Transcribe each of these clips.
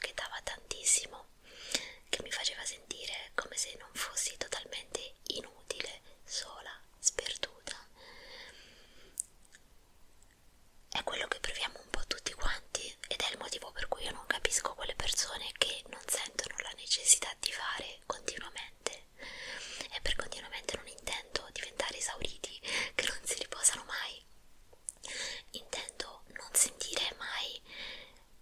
che dava tantissimo, che mi faceva sentire come se non fossi totalmente inutile, sola, sperduta. È quello che proviamo un po' tutti quanti ed è il motivo per cui io non capisco quelle persone che non sentono la necessità di fare continuamente. E per continuamente non intendo diventare esauriti, che non si riposano mai. Intendo non sentire mai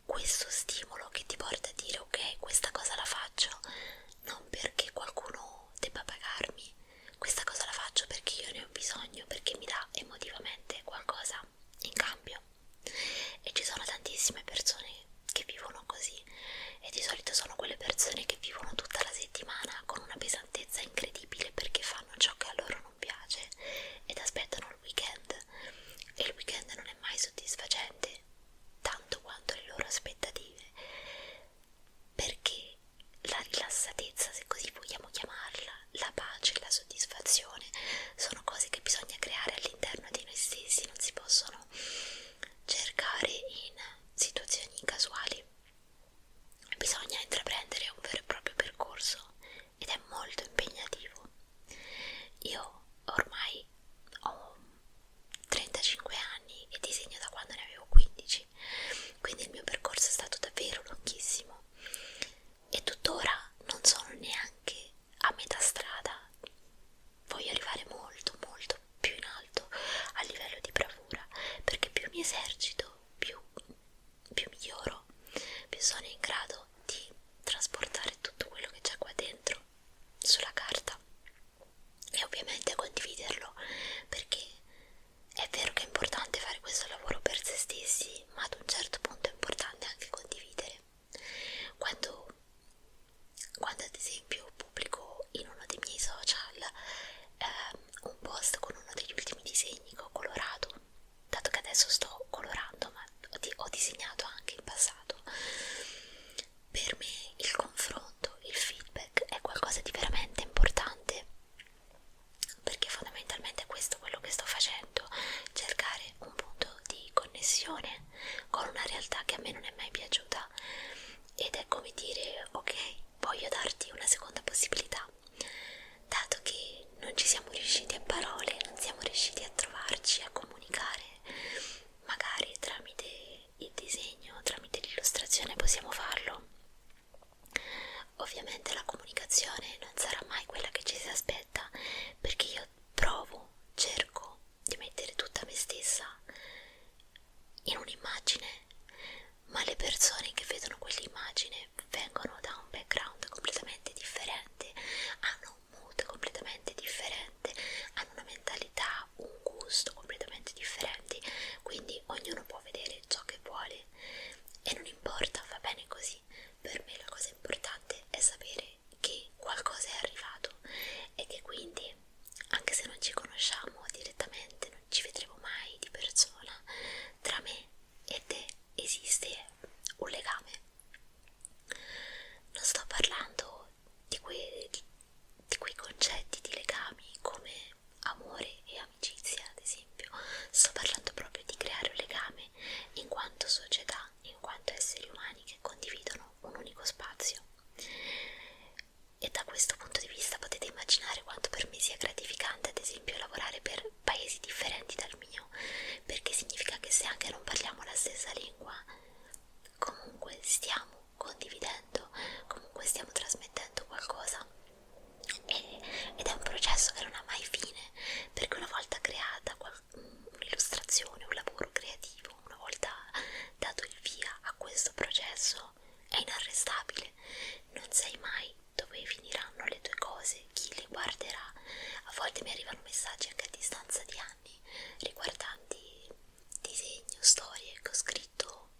questo stimolo che ti porta a dire ok, questa cosa la faccio non perché qualcuno debba pagarmi, questa cosa la faccio perché io ne ho bisogno, perché mi dà emotivamente qualcosa in cambio. E ci sono tantissime persone che vivono così e di solito sono quelle persone che vivono tutta la settimana con una pesantezza incredibile perché fanno ciò che a loro non piace ed aspettano il weekend, e il weekend non è mai soddisfacente tanto quanto le loro aspettative, perché la rilassatezza, se così vogliamo chiamarla, la pace, la soddisfazione sono cose che bisogna creare all'interno di noi stessi, non si possono cercare in situazioni casuali. Bisogna intraprendere un vero e proprio percorso ed è molto impegnativo. Io ormai ho 35 anni e disegno da quando ne avevo 15, quindi il mio percorso è stato davvero lunghissimo e tuttora non sono neanche a metà strada. Voglio arrivare molto molto più in alto a livello di bravura, perché più mi esercito, più miglioro, più sono in grado di trasportare tutto quello che c'è qua dentro sulla carta e ovviamente condividerlo, perché è vero che è importante fare questo lavoro per se stessi, ma ad un certo punto è importante anche condividere. Quando ad esempio pubblico in uno dei miei social un post con uno degli ultimi disegni che ho colorato, dato che adesso sto colorando ma ho disegnato anche in passato, per me il confronto, il feedback è qualcosa di veramente importante, perché fondamentalmente è questo quello che sto facendo, cercare un punto di connessione con una realtà che a me non è mai piaciuta, ed è come dire ok, voglio darti una seconda possibilità, dato che non ci siamo riusciti a parole, non siamo riusciti a trovarci, a comunicare, magari tramite il disegno, tramite l'illustrazione possiamo farlo. Ovviamente la comunicazione non sarà mai quella che ci si aspetta, perché io provo, cerco di mettere tutta me stessa in un'immagine, ma le persone che vedono quell'immagine vengono da un background completamente differente, hanno un mood completamente differente, hanno una mentalità, un gusto completamente differenti, quindi ognuno può vedere ciò che vuole e non importa, va bene così. Per me la cosa importante è sapere che qualcosa è arrivato e che quindi, anche se non ci conosciamo direttamente, non ci vedremo mai di persona, tra me e te esiste un legame. Non sto parlando di quei concetti di legami come amore e amicizia, ad esempio. Sto parlando proprio di creare un legame in quanto società, in quanto esseri umani che condividono un unico spazio. E da questo punto di vista potete immaginare quanto per me sia gratificante, ad esempio, lavorare per paesi differenti dal mio, perché significa che se anche non parliamo la stessa lingua, comunque stiamo condividendo, comunque stiamo trasmettendo qualcosa, ed è un processo che non ha mai fine, perché una volta creata un'illustrazione, un lavoro creativo, una volta dato il via a questo processo, è inarrestabile, non sai mai dove finiranno le tue cose, chi le guarderà. A volte mi arrivano messaggi anche a distanza di anni riguardanti disegni o storie che ho scritto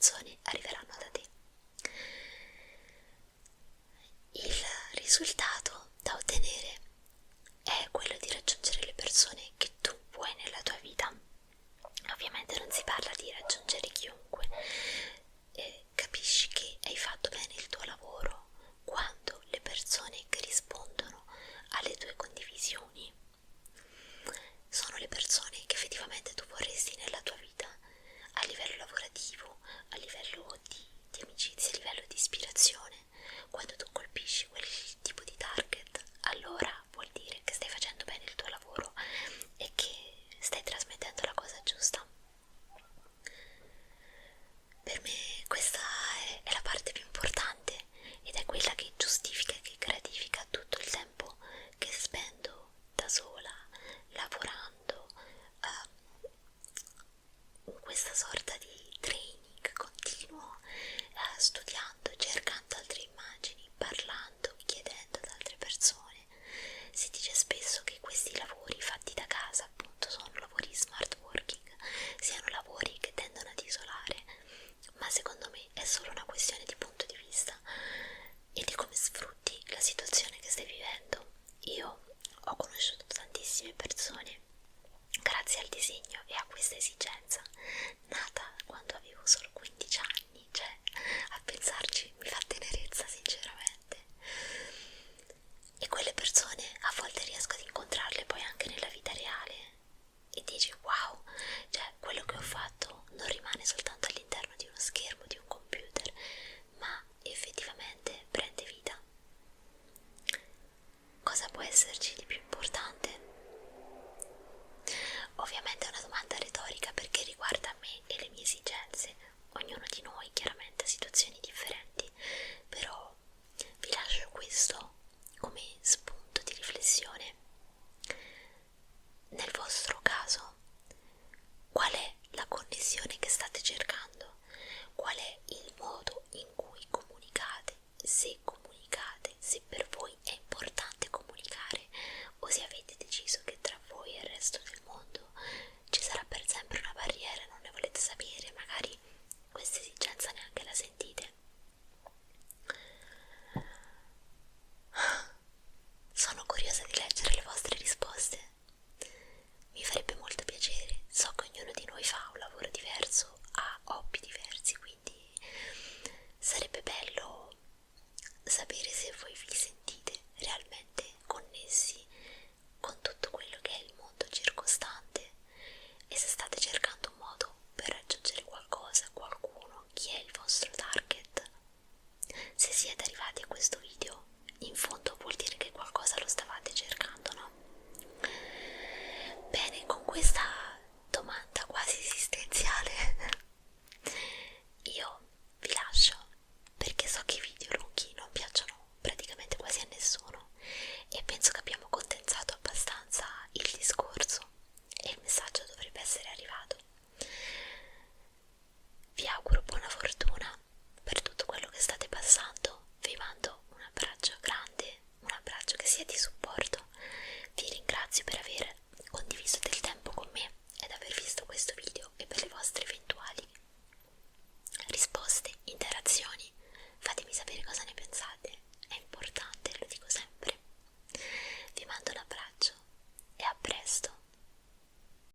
persone arriveranno da te. Il risultato da ottenere è quello di raggiungere le persone che tu vuoi nella tua vita. Ovviamente non si parla di raggiungere chiunque, capisci che hai fatto bene il tuo lavoro quando le persone che rispondono alle tue condivisioni sono le persone che effettivamente tu vorresti nella tua vita, a livello lavorativo, a livello di amicizia, a livello di ispirazione. Quando tu colpisci quel tipo di target, allora vuol dire che stai facendo bene il tuo lavoro e che stai trasmettendo la cosa giusta. Per me questa è la parte più importante ed è quella che giustifica e che gratifica tutto il tempo che spendo da sola, lavorando, in questa sorta di training continuo, studiando, cercando altre immagini, parlando, chiedendo ad altre persone. Si dice spesso che questi lavori fatti da casa, appunto, sono lavori smart working, siano lavori che tendono ad isolare, ma secondo me è solo una questione di punto di vista e di come sfrutti la situazione che stai vivendo. Io ho conosciuto tantissime persone grazie al disegno e a questa esigenza, nata quando avevo solo 15 anni, cioè a pensarci mi fa tenerezza sinceramente. E quelle persone a volte riesco ad incontrarle poi anche nella vita reale e dici wow, cioè quello che ho fatto non rimane soltanto all'interno di uno schermo, di un computer, ma effettivamente prende vita. Cosa può esserci di più importante? Ovviamente è una domanda retorica perché riguarda me e le mie esigenze, ognuno di noi chiaramente ha situazioni differenti, però vi lascio questo come spunto di riflessione. Nel vostro caso, qual è la connessione che state cercando? Qual è il modo in cui comunicate? Se per voi è importante comunicare o se avete deciso che tra voi e il resto del mondo ci sarà per sempre una barriera e non ne volete sapere, magari questa esigenza neanche la sentite. Sono curiosa di leggere le vostre risposte. Mi farebbe molto piacere. So che ognuno di noi fa un lavoro diverso, ha